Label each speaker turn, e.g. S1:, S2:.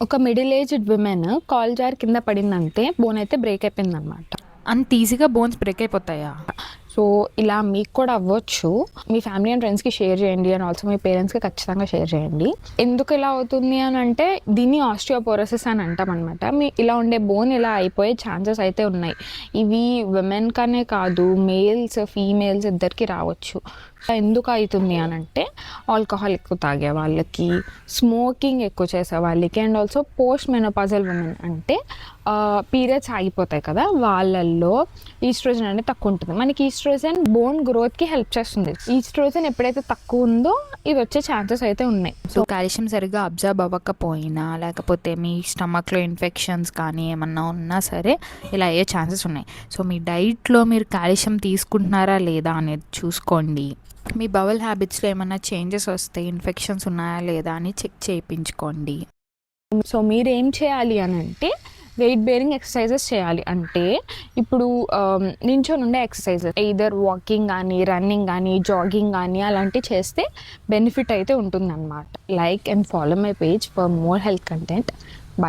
S1: ఒక middle aged women కాల్ జార్ కింద పడిందంటే బోన్ అయితే బ్రేక్ అయిపోయింది అనమాట.
S2: అంత ఈజీగా బోన్స్ బ్రేక్ అయిపోతాయా?
S1: సో ఇలా మీకు కూడా అవ్వచ్చు. మీ ఫ్యామిలీ అండ్ ఫ్రెండ్స్కి షేర్ చేయండి, అండ్ ఆల్సో మీ పేరెంట్స్కి ఖచ్చితంగా షేర్ చేయండి. ఎందుకు ఇలా అవుతుంది అని అంటే దీన్ని ఆస్టియోపోరోసిస్ అని అంటాం అనమాట. మీ ఇలా ఉండే బోన్ ఇలా అయిపోయే ఛాన్సెస్ అయితే ఉన్నాయి. ఇవి విమెన్ కనే కాదు, మేల్స్ ఫీమేల్స్ ఇద్దరికి రావచ్చు. ఎందుకు అవుతుంది అని అంటే ఆల్కహాల్ ఎక్కువ తాగే వాళ్ళకి, స్మోకింగ్ ఎక్కువ చేసే వాళ్ళకి, and also post menopausal women అంటే పీరియడ్స్ ఆగిపోతాయి కదా, వాళ్ళల్లో ఈస్ట్రోజన్ అనేది తక్కువ ఉంటుంది. మనకి ఈస్ట్రోజన్ బోన్ గ్రోత్కి హెల్ప్ చేస్తుంది. ఈస్ట్రోజన్ ఎప్పుడైతే తక్కువ ఉందో ఇది వచ్చే ఛాన్సెస్ అయితే ఉన్నాయి.
S2: సో కాల్షియం సరిగ్గా అబ్జర్బ్ అవ్వకపోయినా, లేకపోతే మీ స్టమక్లో ఇన్ఫెక్షన్స్ కానీ ఏమన్నా ఉన్నా సరే ఇలా అయ్యే ఛాన్సెస్ ఉన్నాయి. సో మీ డైట్లో మీరు కాల్షియం తీసుకుంటున్నారా లేదా అనేది చూసుకోండి. మీ బవల్ హ్యాబిట్స్లో ఏమైనా చేంజెస్ వస్తే ఇన్ఫెక్షన్స్ ఉన్నాయా లేదా అని చెక్ చేయించుకోండి.
S1: సో మీరు ఏం చేయాలి అని అంటే వెయిట్ బేరింగ్ ఎక్సర్సైజెస్ చేయాలి. అంటే ఇప్పుడు నించొని ఉండే ఎక్సర్సైజెస్, ఎయిదర్ వాకింగ్ కానీ, రన్నింగ్ కానీ, జాగింగ్ కానీ అలాంటివి చేస్తే బెనిఫిట్ అయితే ఉంటుందన్నమాట. Like and follow my page for more health content.